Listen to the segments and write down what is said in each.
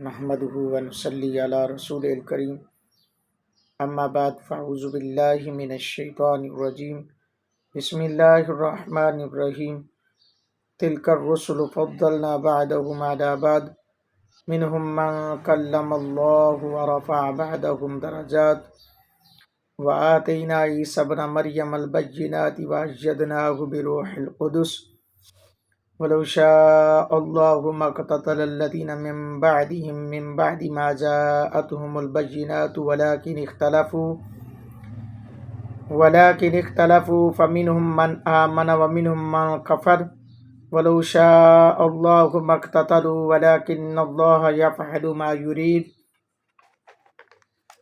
نحمده ونصلي على رسول الكريم اما بعد فاعوذ بالله من الشيطان الرجيم بسم الله الرحمن الرحيم تلك الرسل فضلنا بعضهم على بعض منهم من كلم الله ورفع بعضهم درجات وآتينا عيسى ابن مريم البينات وأيدناه بروح القدس ولو شاء الله ما اقتتل الذين من بعدهم من بعد ما جاءتهم البينات ولكن اختلفوا فمنهم من آمن ومنهم من كفر ولو شاء الله ما اقتتلوا ولكن الله يفعل ما يريد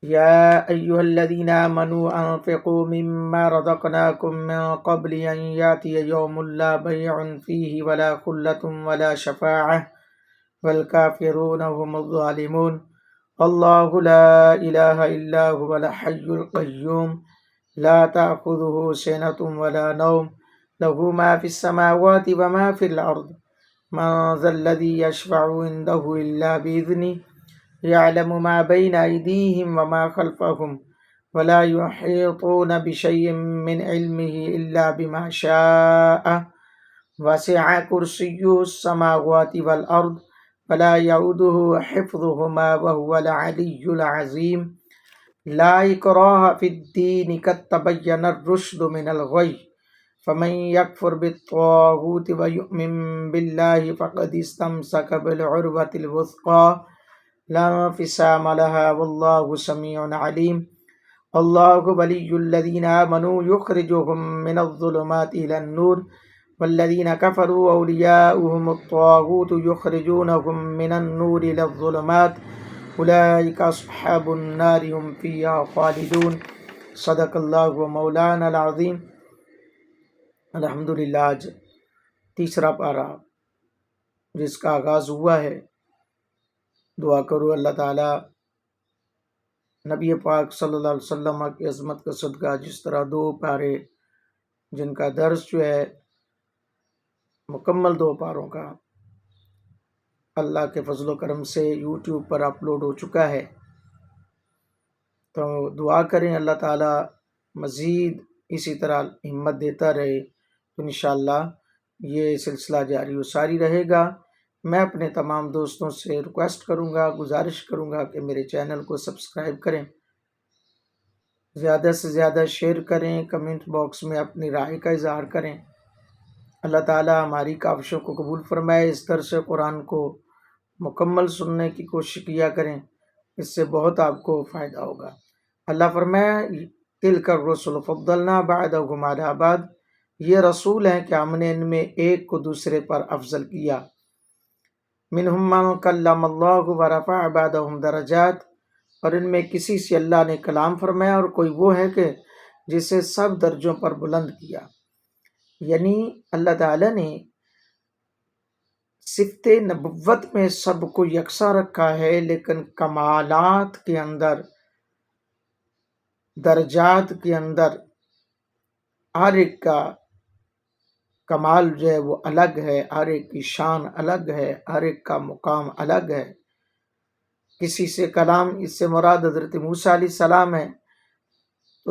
يا أيها الذين آمنوا أنفقوا مما رزقناكم من قبل أن يأتي يوم لا بيع فيه ولا خلة ولا شفاعة والكافرون هم الظالمون الله لا إله إلا هو الحي القيوم لا تأخذه سنة ولا نوم له ما في السماوات وما في الأرض من ذا الذي يشفع عنده إلا بإذنه يعلم ما بين أيديهم وما خلفهم ولا يحيطون بشيء من علمه إلا بما شاء وسع كرسيه السماوات والأرض ولا يؤوده حفظهما وهو العلي العظيم لا إكراه في الدين قد تبين الرشد من الغي فمن يكفر بالطاغوت ويؤمن بالله فقد استمسك بالعروة الوثقى لا انفصام لها والله سميع عليم الله ولي الذين آمنوا يخرجهم من الظلمات إلى النور والذين كفروا أولياؤهم الطاغوت يخرجونهم من النور إلى الظلمات أولئك أصحاب النار هم فيها خالدون صدق اللہ و مولانا العظیم۔ الحمدللہ آج تیسرا پارہ جس کا آغاز ہوا ہے، دعا کرو اللہ تعالیٰ نبی پاک صلی اللہ علیہ وسلم کی عظمت کا صدقہ جس طرح دو پارے جن کا درس جو ہے مکمل دو پاروں کا اللہ کے فضل و کرم سے یوٹیوب پر اپلوڈ ہو چکا ہے، تو دعا کریں اللہ تعالیٰ مزید اسی طرح ہمت دیتا رہے، تو انشاءاللہ یہ سلسلہ جاری و ساری رہے گا۔ میں اپنے تمام دوستوں سے ریکویسٹ کروں گا، گزارش کروں گا کہ میرے چینل کو سبسکرائب کریں، زیادہ سے زیادہ شیئر کریں، کمنٹ باکس میں اپنی رائے کا اظہار کریں۔ اللہ تعالیٰ ہماری کاوشوں کو قبول فرمائے۔ اس درس قرآن کو مکمل سننے کی کوشش کیا کریں، اس سے بہت آپ کو فائدہ ہوگا۔ اللہ فرمایا تلک الرسل فضلنا بعضهم علی بعض، یہ رسول ہیں کہ ہم نے ان میں ایک کو دوسرے پر افضل کیا۔ منہم من کلم اللہ ورفع بعضهم درجات، اور ان میں کسی سے اللہ نے کلام فرمایا اور کوئی وہ ہے کہ جسے سب درجوں پر بلند کیا۔ یعنی اللہ تعالیٰ نے صفت نبوت میں سب کو یکساں رکھا ہے، لیکن کمالات کے اندر، درجات کے اندر ہر ایک کا کمال جو ہے وہ الگ ہے، ہر ایک کی شان الگ ہے، ہر ایک کا مقام الگ ہے۔ کسی سے کلام، اس سے مراد حضرت موسیٰ علیہ السلام ہے، تو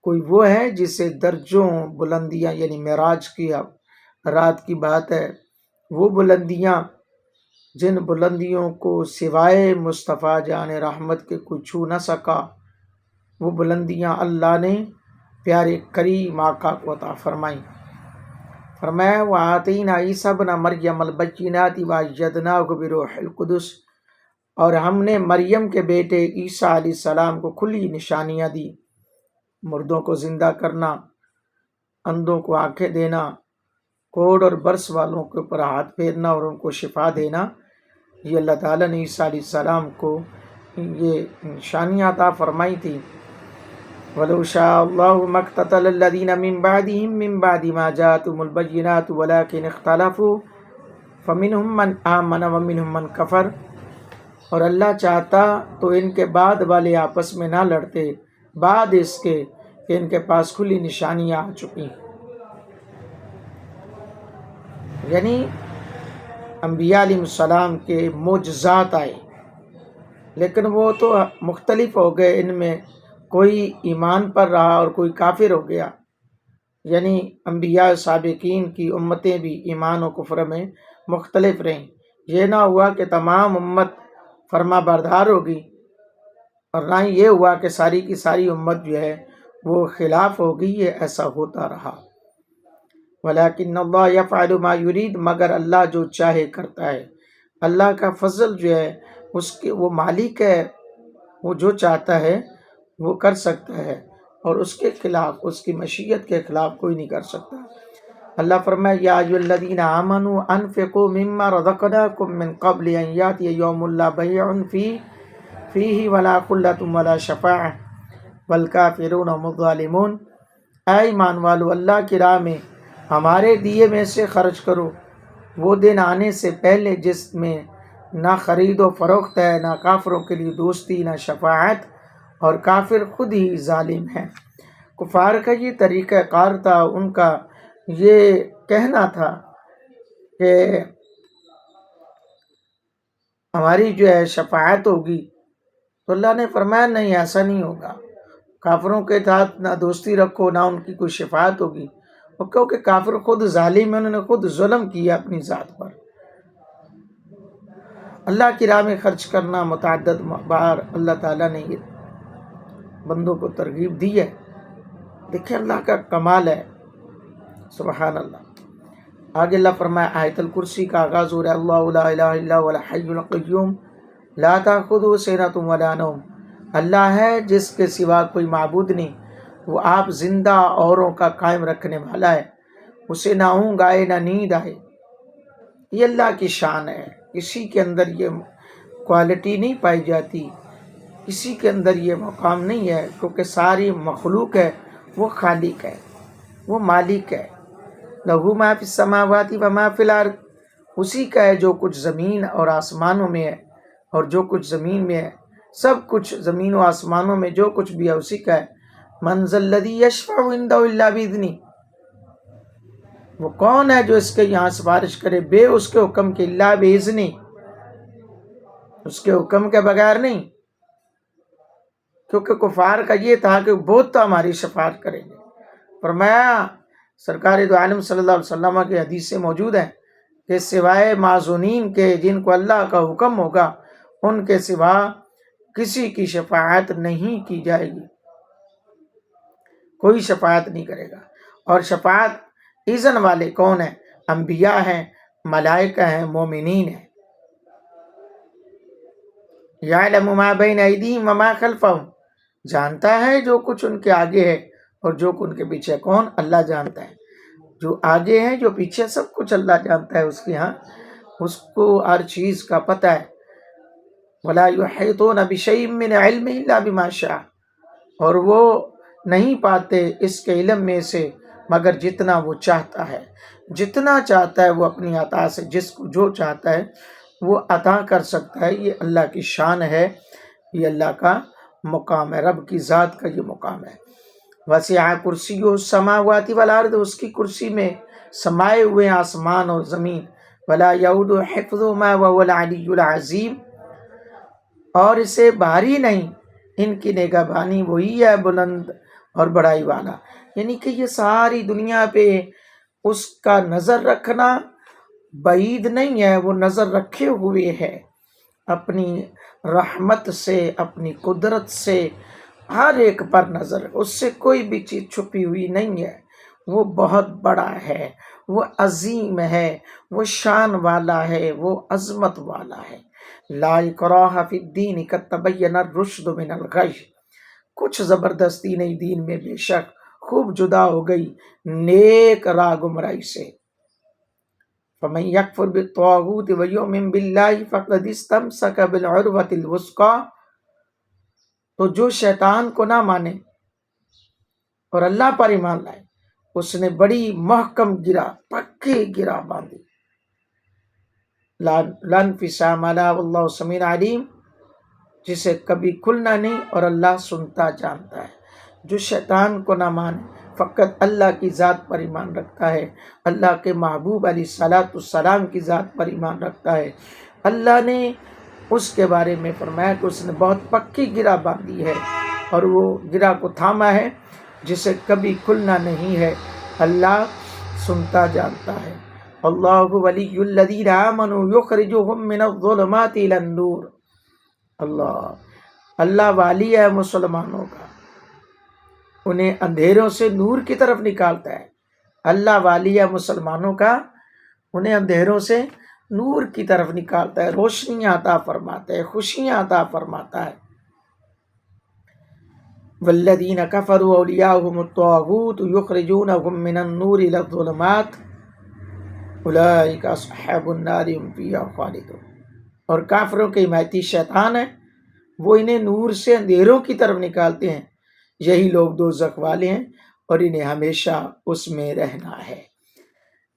کوئی وہ ہے جسے درجوں بلندیاں، یعنی معراج کی رات کی بات ہے، وہ بلندیاں جن بلندیوں کو سوائے مصطفیٰ جان رحمت کے کوئی چھو نہ سکا، وہ بلندیاں اللہ نے پیارے کریم آقا کو عطا فرمائیں۔ فرمایا وَآتَيْنَا عِیسیٰ ابْنَ مَرْیَمَ الْبَیِّنَاتِ وَأَیَّدْنَاهُ بِرُوحِ الْقُدُسِ، اور ہم نے مریم کے بیٹے عیسیٰ علیہ السلام کو کھلی نشانیاں دی، مردوں کو زندہ کرنا، اندھوں کو آنکھیں دینا، کوڑ اور برس والوں کے اوپر ہاتھ پھیرنا اور ان کو شفا دینا۔ یہ اللہ تعالیٰ نے عیسیٰ علیہ السلام کو یہ نشانیاں عطا فرمائی تھی۔ وَلَوْ شَاءَ اللَّهُ مَا اقْتَتَلَ الَّذِينَ مِن بَعْدِهِم مِّن بَعْدِ مَا جَاءَتْهُمُ الْبَيِّنَاتُ وَلَٰكِنِ اخْتَلَفُوا فَمِنْهُم مَّنْ آمَنَ وَمِنْهُم مَّنْ كَفَرَ، اور اللہ چاہتا تو ان کے بعد والے آپس میں نہ لڑتے، بعد اس کے کہ ان کے پاس کھلی نشانیاں آ چکی۔ یعنی انبیاء علیہ السلام کے معجزات آئے، لیکن وہ تو مختلف ہو گئے، ان میں کوئی ایمان پر رہا اور کوئی کافر ہو گیا، یعنی انبیاء سابقین کی امتیں بھی ایمان و کفر میں مختلف رہیں۔ یہ نہ ہوا کہ تمام امت فرما بردار ہوگی، اور نہ ہی یہ ہوا کہ ساری کی ساری امت جو ہے وہ خلاف ہوگی، یہ ایسا ہوتا رہا۔ ولیکن اللہ یفعل ما یرید، مگر اللہ جو چاہے کرتا ہے۔ اللہ کا فضل جو ہے اس کے، وہ مالک ہے، وہ جو چاہتا ہے وہ کر سکتا ہے، اور اس کے خلاف، اس کی مشیت کے خلاف کوئی نہیں کر سکتا۔ اللہ فرمائے یا ایھا الذین آمنوا انفقوا مما رزقناکم من قبل ان یاتی یوم لا بیع فیہ ولا خلۃ ولا شفاعۃ والکافرون هم الظالمون۔ اے ایمان والو، اللہ کی راہ میں ہمارے دیے میں سے خرچ کرو، وہ دن آنے سے پہلے جس میں نہ خرید و فروخت ہے، نہ کافروں کے لیے دوستی، نہ شفاعت، اور کافر خود ہی ظالم ہیں۔ کفار کا یہ طریقہ کار تھا، ان کا یہ کہنا تھا کہ ہماری جو ہے شفاعت ہوگی، تو اللہ نے فرمایا نہیں، ایسا نہیں ہوگا۔ کافروں کے ساتھ نہ دوستی رکھو، نہ ان کی کوئی شفاعت ہوگی، اور کیونکہ کافر خود ظالم ہیں، انہوں نے خود ظلم کیا اپنی ذات پر۔ اللہ کی راہ میں خرچ کرنا متعدد بار اللہ تعالیٰ نے یہ بندوں کو ترغیب دی ہے۔ دیکھیں اللہ کا کمال ہے، سبحان اللہ۔ آگے اللہ فرمائے، آیت الکرسی کا آغاز ہو رہا ہے، اللہ لا الہ الا هو الحی القیوم لا تأخذہ سنۃ ولا نوم۔ اللہ ہے جس کے سوا کوئی معبود نہیں، وہ آپ زندہ اوروں کا قائم رکھنے والا ہے، اسے نہ اونگ آئے نہ نیند آئے۔ یہ اللہ کی شان ہے، کسی کے اندر یہ کوالٹی نہیں پائی جاتی، کسی کے اندر یہ مقام نہیں ہے، کیونکہ ساری مخلوق ہے وہ خالق ہے، وہ مالک ہے۔ لہو ما فی السماوات و ما فی الارض، اسی کا ہے جو کچھ زمین اور آسمانوں میں ہے، اور جو کچھ زمین میں ہے، سب کچھ زمین و آسمانوں میں جو کچھ بھی ہے اسی کا ہے۔ من ذا الذی یشفع عندہ الا باذنہ، وہ کون ہے جو اس کے یہاں سفارش کرے بے اس کے حکم کے، الا باذنہ، اس کے حکم کے بغیر نہیں۔ کیونکہ کفار کا یہ تھا کہ بہت تو ہماری شفاعت کریں گے۔ فرمایا سرکار دو عالم صلی اللہ علیہ وسلم کی حدیث سے موجود ہے کہ سوائے معزونین کے جن کو اللہ کا حکم ہوگا، ان کے سوا کسی کی شفاعت نہیں کی جائے گی، کوئی شفاعت نہیں کرے گا۔ اور شفاعت اذن والے کون ہیں؟ انبیاء ہیں، ملائکہ ہیں، مومنین ہیں۔ یعلم ما بین ایدیہم وما خلفہم، جانتا ہے جو کچھ ان کے آگے ہے اور جو کچھ ان کے پیچھے۔ کون؟ اللہ جانتا ہے، جو آگے ہے جو پیچھے، سب کچھ اللہ جانتا ہے، اس کے ہاں اس کو ہر چیز کا پتہ ہے۔ ولا یحیطون بشیء من علمہ الا بما شاء، اور وہ نہیں پاتے اس کے علم میں سے مگر جتنا وہ چاہتا ہے۔ جتنا چاہتا ہے وہ اپنی عطا سے جس کو جو چاہتا ہے وہ عطا کر سکتا ہے۔ یہ اللہ کی شان ہے، یہ اللہ کا مقام ہے، رب کی ذات کا یہ مقام ہے۔ وسع کرسیہ السماوات والارض، اس کی کرسی میں سمائے ہوئے آسمان اور زمین۔ ولا یؤودہ حفظہما وہو العلی العظیم، اور اسے بھاری نہیں ان کی نگہبانی، وہی ہے بلند اور بڑائی والا۔ یعنی کہ یہ ساری دنیا پہ اس کا نظر رکھنا بعید نہیں ہے، وہ نظر رکھے ہوئے ہے، اپنی رحمت سے، اپنی قدرت سے ہر ایک پر نظر، اس سے کوئی بھی چیز چھپی ہوئی نہیں ہے۔ وہ بہت بڑا ہے، وہ عظیم ہے، وہ شان والا ہے، وہ عظمت والا ہے۔ لا اکراہ فی الدین قد تبین الرشد من الغی، کچھ زبردستی نہیں دین میں، بے شک خوب جدا ہو گئی نیک راہ گمراہی سے۔ فمن یکفر بالطاغوت ویؤمن باللہ فقد استمسک بالعروۃ الوثقی، تو جو شیطان کو نہ مانے اور اللہ پر ایمان لائے، اس نے بڑی محکم گرا، پکی گرا باندھی۔ لا انفصام لہا واللہ سمیع علیم، جسے کبھی کھلنا نہیں اور اللہ سنتا جانتا ہے۔ جو شیطان کو نہ مانے، فقط اللہ کی ذات پر ایمان رکھتا ہے، اللہ کے محبوب علیہ الصلوۃ والسلام کی ذات پر ایمان رکھتا ہے، اللہ نے اس کے بارے میں فرمایا کہ اس نے بہت پکی گرہ باندھی ہے اور وہ گرہ کو تھاما ہے جسے کبھی کھلنا نہیں ہے۔ اللہ سنتا جانتا ہے۔ اللہ ولی الذین آمنوا یخرجهم من الظلمات الی النور۔ اللہ والی ہے مسلمانوں کا، انہیں اندھیروں سے نور کی طرف نکالتا ہے۔ اللہ والی ہے مسلمانوں کا، انہیں اندھیروں سے نور کی طرف نکالتا ہے، روشنیاں عطا فرماتا ہے، خوشیاں عطا فرماتا ہے۔ والذین کفروا اولیاءهم الطاغوت یخرجونهم من النور الی الظلمات اولئک اصحاب النار هم فیہا خالدون۔ اور کافروں کے حمایتی شیطان ہیں، وہ انہیں نور سے اندھیروں کی طرف نکالتے ہیں، یہی لوگ دوزخ والے ہیں اور انہیں ہمیشہ اس میں رہنا ہے۔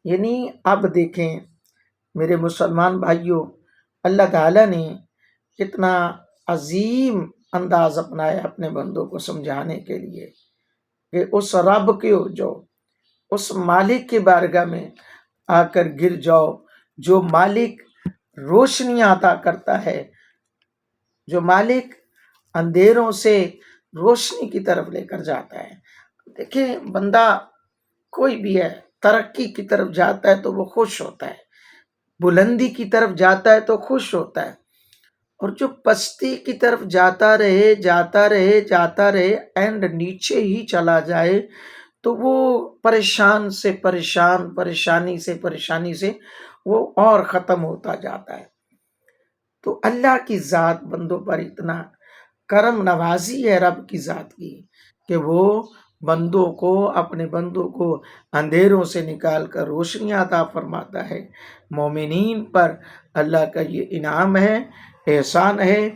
یعنی اب دیکھیں میرے مسلمان بھائیوں، اللہ تعالیٰ نے کتنا عظیم انداز اپنایا اپنے بندوں کو سمجھانے کے لیے کہ اس رب کے جو اس مالک کی بارگاہ میں آ کر گر جاؤ، جو مالک روشنیاں عطا کرتا ہے، جو مالک اندھیروں سے روشنی کی طرف لے کر جاتا ہے۔ دیکھیں بندہ کوئی بھی ہے، ترقی کی طرف جاتا ہے تو وہ خوش ہوتا ہے، بلندی کی طرف جاتا ہے تو خوش ہوتا ہے، اور جو پستی کی طرف جاتا رہے اینڈ نیچے ہی چلا جائے تو وہ پریشانی سے وہ اور ختم ہوتا جاتا ہے۔ تو اللہ کی ذات بندوں پر اتنا کرم نوازی ہے رب کی ذات کی کہ وہ اپنے بندوں کو اندھیروں سے نکال کر روشنیاں عطا فرماتا ہے۔ مومنین پر اللہ کا یہ انعام ہے، احسان ہے۔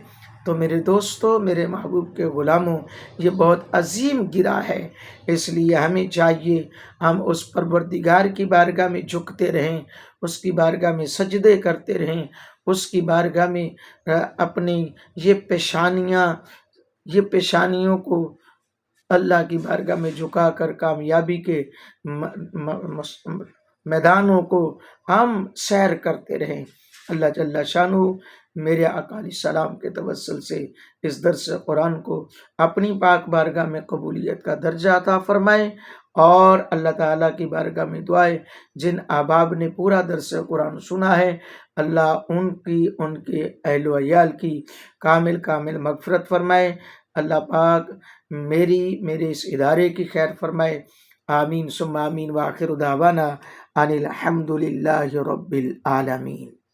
تو میرے دوستو، میرے محبوب کے غلاموں، یہ بہت عظیم گرہ ہے، اس لیے ہمیں چاہیے ہم اس پروردگار کی بارگاہ میں جھکتے رہیں، اس کی بارگاہ میں سجدے کرتے رہیں، اس کی بارگاہ میں اپنی یہ پیشانیوں کو اللہ کی بارگاہ میں جھکا کر کامیابی کے میدانوں کو ہم سیر کرتے رہیں۔ اللہ جل شانہ میرے آقا علیہ السلام کے توسل سے اس درس قرآن کو اپنی پاک بارگاہ میں قبولیت کا درجہ عطا فرمائے، اور اللہ تعالیٰ کی بارگاہ میں دعائے جن احباب نے پورا درس قرآن سنا ہے، اللہ ان کے اہل و عیال کی کامل مغفرت فرمائے۔ اللہ پاک میرے اس ادارے کی خیر فرمائے۔ آمین ثم آمین، وآخر دعوانا ان الحمد للہ رب العالمین۔